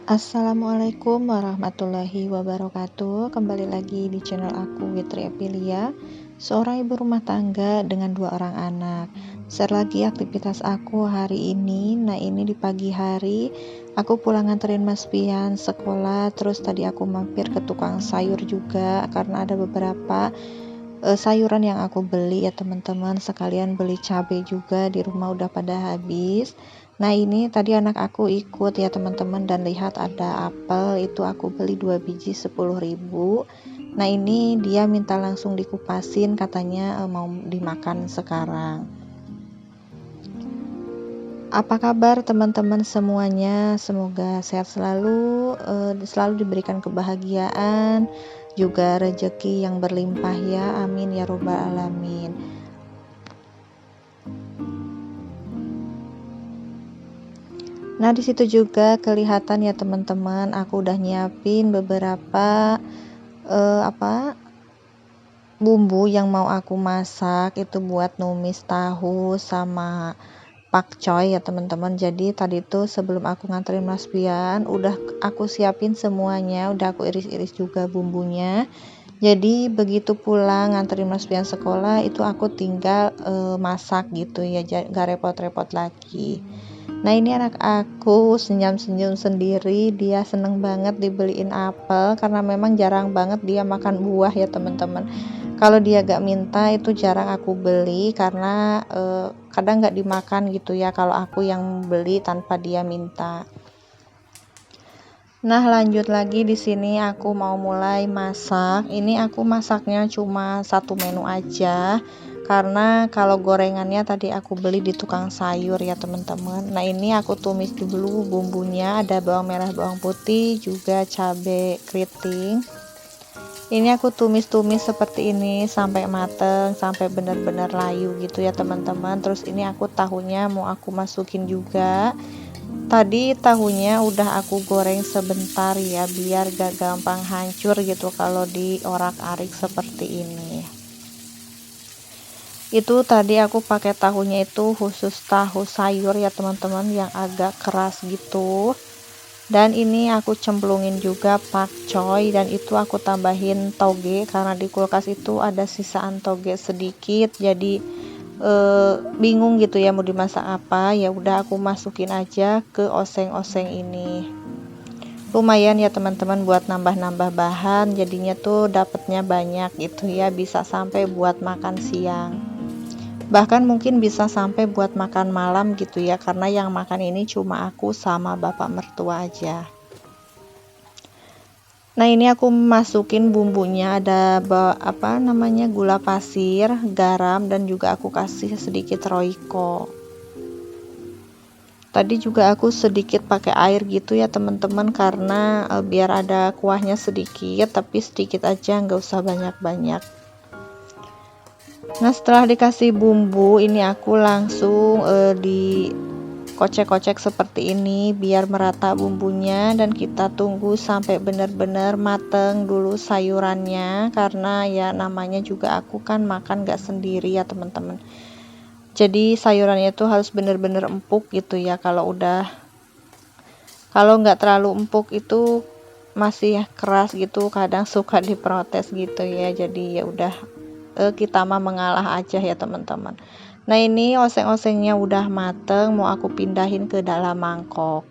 Assalamualaikum warahmatullahi wabarakatuh. Kembali lagi di channel aku, Witri Aprilia, seorang ibu rumah tangga dengan 2 orang anak. Share lagi aktivitas aku hari ini. Nah, ini di pagi hari aku pulang nganterin Mas Pian sekolah. Terus tadi aku mampir ke tukang sayur juga karena ada beberapa sayuran yang aku beli ya teman-teman, sekalian beli cabai juga, di rumah udah pada habis. Nah, ini tadi anak aku ikut ya teman-teman, dan lihat ada apel, itu aku beli 2 biji 10.000. Nah, ini dia minta langsung dikupasin, katanya mau dimakan sekarang. Apa kabar teman-teman semuanya? Semoga sehat selalu, selalu diberikan kebahagiaan, juga rezeki yang berlimpah ya, amin ya robbal alamin. Nah, di situ juga kelihatan ya teman-teman, aku udah nyiapin beberapa bumbu yang mau aku masak, itu buat numis tahu sama pakcoy ya teman-teman. Jadi tadi tuh sebelum aku nganterin Mas Pian, udah aku siapin semuanya, udah aku iris-iris juga bumbunya. Jadi begitu pulang nganterin Mas Pian sekolah, itu aku tinggal masak gitu ya, gak repot-repot lagi. Nah, ini anak aku senyum-senyum sendiri, dia seneng banget dibeliin apel karena memang jarang banget dia makan buah ya teman-teman. Kalau dia gak minta itu jarang aku beli karena kadang gak dimakan gitu ya kalau aku yang beli tanpa dia minta. Nah, lanjut lagi di sini aku mau mulai masak. Ini aku masaknya cuma satu menu aja, karena kalau gorengannya tadi aku beli di tukang sayur ya teman-teman. Nah, ini aku tumis dulu bumbunya, ada bawang merah, bawang putih, juga cabai keriting. Ini aku tumis-tumis seperti ini sampai mateng, sampai benar-benar layu gitu ya teman-teman. Terus ini aku tahunya mau aku masukin juga. Tadi tahunya udah aku goreng sebentar ya, biar gak gampang hancur gitu kalau diorak-arik seperti ini. Itu tadi aku pakai tahunya itu khusus tahu sayur ya teman-teman, yang agak keras gitu. Dan ini aku cemplungin juga pakcoy, dan itu aku tambahin toge karena di kulkas itu ada sisaan toge sedikit, jadi bingung gitu ya mau dimasak apa. Ya udah aku masukin aja ke oseng-oseng ini. Lumayan ya teman-teman buat nambah-nambah bahan, jadinya tuh dapatnya banyak gitu ya, bisa sampai buat makan siang, bahkan mungkin bisa sampai buat makan malam gitu ya, karena yang makan ini cuma aku sama bapak mertua aja. Nah, ini aku masukin bumbunya, ada gula pasir, garam, dan juga aku kasih sedikit roiko. Tadi juga aku sedikit pakai air gitu ya teman-teman, karena biar ada kuahnya sedikit, tapi sedikit aja, nggak usah banyak-banyak. Nah, setelah dikasih bumbu ini aku langsung dikocek-kocek seperti ini biar merata bumbunya, dan kita tunggu sampai benar-benar mateng dulu sayurannya, karena ya namanya juga aku kan makan gak sendiri ya teman-teman. Jadi sayurannya itu harus benar-benar empuk gitu ya. Kalau nggak terlalu empuk itu masih keras gitu, kadang suka diprotes gitu ya. Jadi ya udah, kita mah mengalah aja ya teman-teman. Nah, ini oseng-osengnya udah mateng, mau aku pindahin ke dalam mangkok.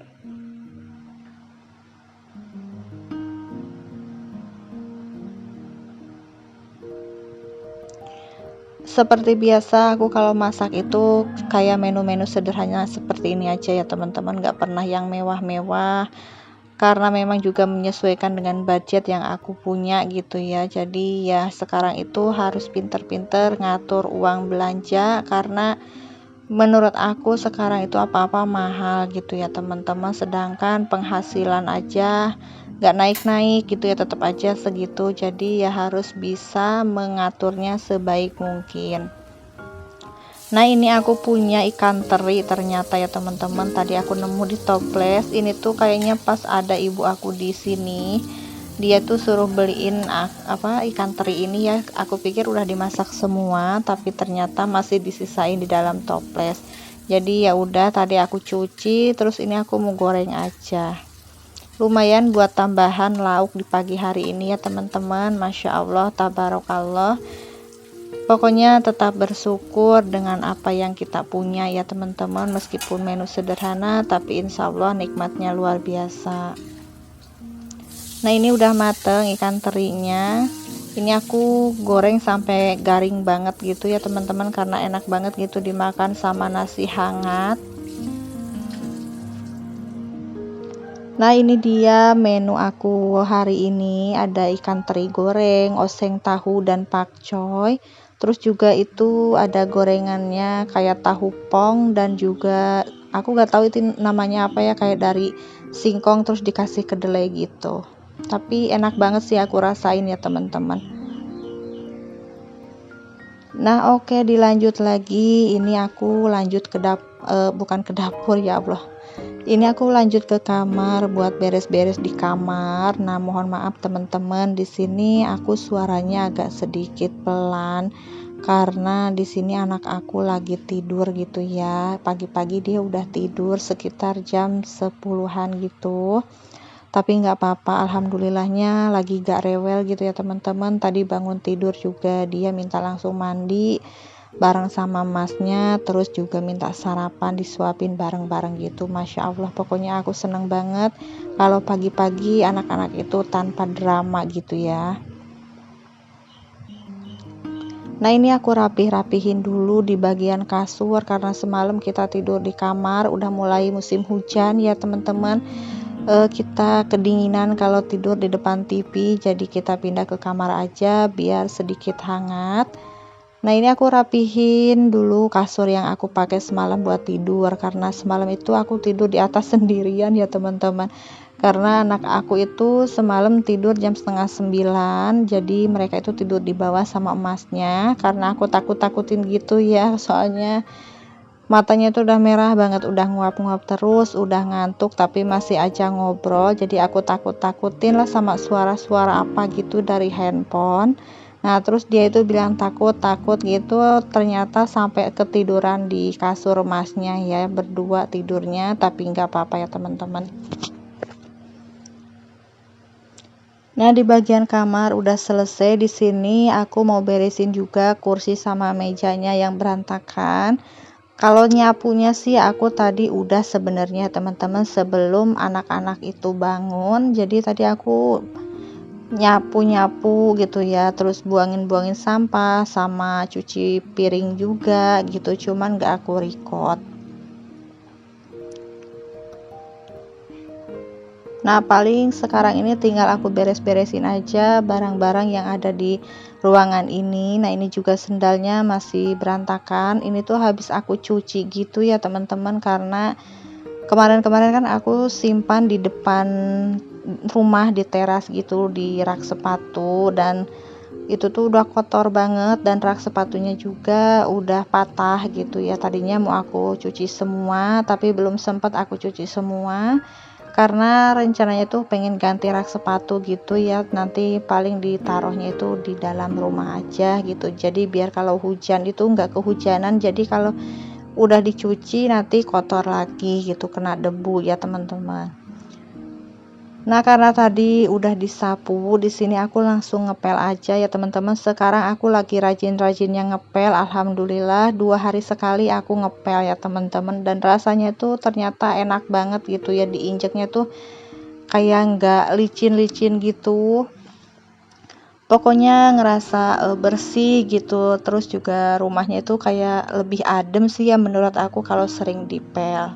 Seperti biasa aku kalau masak itu kayak menu-menu sederhana seperti ini aja ya teman-teman, nggak pernah yang mewah-mewah, karena memang juga menyesuaikan dengan budget yang aku punya gitu ya. Jadi ya sekarang itu harus pinter-pinter ngatur uang belanja, karena menurut aku sekarang itu apa-apa mahal gitu ya teman-teman, sedangkan penghasilan aja gak naik-naik gitu ya, tetap aja segitu. Jadi ya harus bisa mengaturnya sebaik mungkin. Nah, ini aku punya ikan teri ternyata ya teman-teman, tadi aku nemu di toples. Ini tuh kayaknya pas ada ibu aku di sini, dia tuh suruh beliin ikan teri ini ya. Aku pikir udah dimasak semua, tapi ternyata masih disisain di dalam toples. Jadi ya udah, tadi aku cuci, terus ini aku mau goreng aja. lumayan buat tambahan lauk di pagi hari ini ya teman-teman. Masya Allah, tabarakallah. Pokoknya tetap bersyukur dengan apa yang kita punya ya teman-teman, meskipun menu sederhana tapi insya Allah nikmatnya luar biasa. Nah ini udah mateng ikan terinya, ini aku goreng sampai garing banget gitu ya teman-teman, karena enak banget gitu dimakan sama nasi hangat. Nah ini dia menu aku hari ini, ada ikan teri goreng, oseng tahu dan pakcoy. Terus juga itu ada gorengannya kayak tahu pong, dan juga aku nggak tahu itu namanya apa ya, kayak dari singkong terus dikasih kedelai gitu. Tapi enak banget sih aku rasain ya teman-teman. Nah oke, dilanjut lagi. Ini aku lanjut ke bukan ke dapur ya Allah. Ini aku lanjut ke kamar buat beres-beres di kamar. Nah, mohon maaf teman-teman, di sini aku suaranya agak sedikit pelan karena di sini anak aku lagi tidur gitu ya. Pagi-pagi dia udah tidur sekitar jam 10-an gitu. Tapi nggak apa-apa, alhamdulillahnya lagi gak rewel gitu ya teman-teman. Tadi bangun tidur juga dia minta langsung mandi bareng sama masnya, terus juga minta sarapan disuapin bareng-bareng gitu. Masya Allah, pokoknya aku seneng banget kalau pagi-pagi anak-anak itu tanpa drama gitu ya. Nah ini aku rapihin dulu di bagian kasur karena semalam kita tidur di kamar, udah mulai musim hujan ya teman-teman. Kita kedinginan kalau tidur di depan TV, jadi kita pindah ke kamar aja biar sedikit hangat. Nah ini aku rapihin dulu kasur yang aku pakai semalam buat tidur, karena semalam itu aku tidur di atas sendirian ya teman-teman, karena anak aku itu semalam tidur jam setengah 9, jadi mereka itu tidur di bawah sama emasnya, karena aku takut-takutin gitu ya, soalnya matanya itu udah merah banget, udah nguap-nguap terus, udah ngantuk tapi masih aja ngobrol, jadi aku takut-takutin lah sama suara-suara apa gitu dari handphone. Nah terus dia itu bilang takut gitu, ternyata sampai ketiduran di kasur masnya ya, berdua tidurnya, tapi nggak apa-apa ya teman-teman. Nah di bagian kamar udah selesai, di sini aku mau beresin juga kursi sama mejanya yang berantakan. Kalau nyapunya sih aku tadi udah sebenarnya teman-teman, sebelum anak-anak itu bangun, jadi tadi aku nyapu gitu ya, terus buangin sampah sama cuci piring juga gitu, cuman gak aku record. Nah paling sekarang ini tinggal aku beres-beresin aja barang-barang yang ada di ruangan ini. Nah ini juga sendalnya masih berantakan, ini tuh habis aku cuci gitu ya teman-teman, karena kemarin-kemarin kan aku simpan di depan rumah di teras gitu, di rak sepatu, dan itu tuh udah kotor banget, dan rak sepatunya juga udah patah gitu ya. Tadinya mau aku cuci semua tapi belum sempat aku cuci semua, karena rencananya tuh pengen ganti rak sepatu gitu ya, nanti paling ditaruhnya itu di dalam rumah aja gitu, jadi biar kalau hujan itu nggak kehujanan, jadi kalau udah dicuci nanti kotor lagi gitu, kena debu ya teman-teman. Nah karena tadi udah disapu, di sini aku langsung ngepel aja ya teman-teman. Sekarang aku lagi rajin-rajinnya ngepel, alhamdulillah 2 hari sekali aku ngepel ya teman-teman, dan rasanya tuh ternyata enak banget gitu ya, diinjeknya tuh kayak nggak licin-licin gitu. Pokoknya ngerasa bersih gitu, terus juga rumahnya itu kayak lebih adem sih ya menurut aku kalau sering dipel.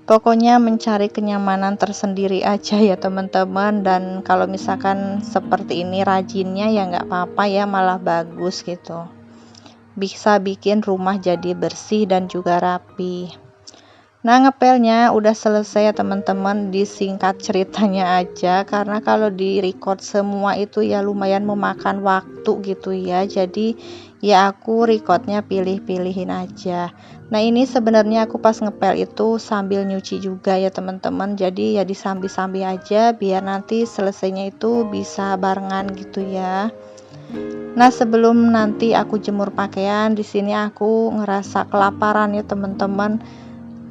Pokoknya mencari kenyamanan tersendiri aja ya teman-teman, dan kalau misalkan seperti ini rajinnya ya nggak apa-apa ya, malah bagus gitu, bisa bikin rumah jadi bersih dan juga rapi. Nah ngepelnya udah selesai ya teman-teman, disingkat ceritanya aja, karena kalau di record semua itu ya lumayan memakan waktu gitu ya, jadi ya aku recordnya pilih-pilihin aja. Nah ini sebenarnya aku pas ngepel itu sambil nyuci juga ya teman-teman, jadi ya disambi-sambi aja biar nanti selesainya itu bisa barengan gitu ya. Nah sebelum nanti aku jemur pakaian, di sini aku ngerasa kelaparan ya teman-teman.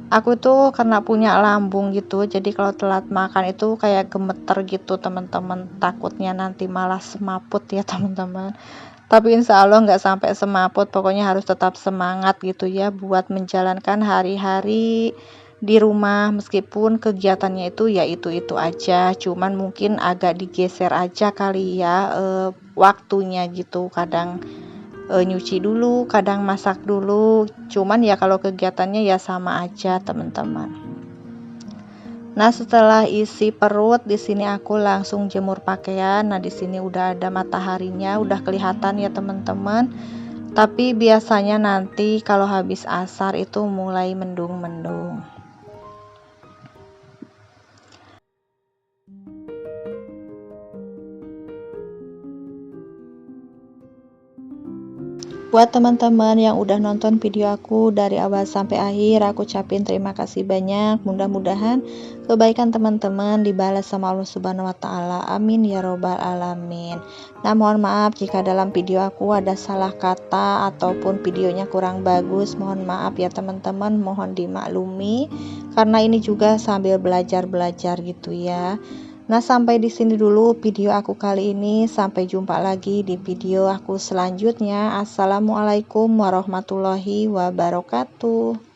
Aku tuh karena punya lambung gitu, jadi kalau telat makan itu kayak gemeter gitu teman-teman. Takutnya nanti malah semaput ya teman-teman. Tapi insya Allah nggak sampai semaput, pokoknya harus tetap semangat gitu ya buat menjalankan hari-hari di rumah, meskipun kegiatannya itu ya itu-itu aja, cuman mungkin agak digeser aja kali ya waktunya gitu. Kadang nyuci dulu, kadang masak dulu, cuman ya kalau kegiatannya ya sama aja teman-teman. Nah, setelah isi perut, di sini aku langsung jemur pakaian. Nah, di sini udah ada mataharinya, udah kelihatan ya teman-teman. Tapi biasanya nanti kalau habis asar itu mulai mendung-mendung. Buat teman-teman yang udah nonton video aku dari awal sampai akhir, aku ucapin terima kasih banyak. Mudah-mudahan kebaikan teman-teman dibalas sama Allah Subhanahu wa taala. Amin ya robbal alamin. Nah, mohon maaf jika dalam video aku ada salah kata ataupun videonya kurang bagus. Mohon maaf ya teman-teman, mohon dimaklumi karena ini juga sambil belajar-belajar gitu ya. Nah, sampai di sini dulu video aku kali ini. Sampai jumpa lagi di video aku selanjutnya. Assalamualaikum warahmatullahi wabarakatuh.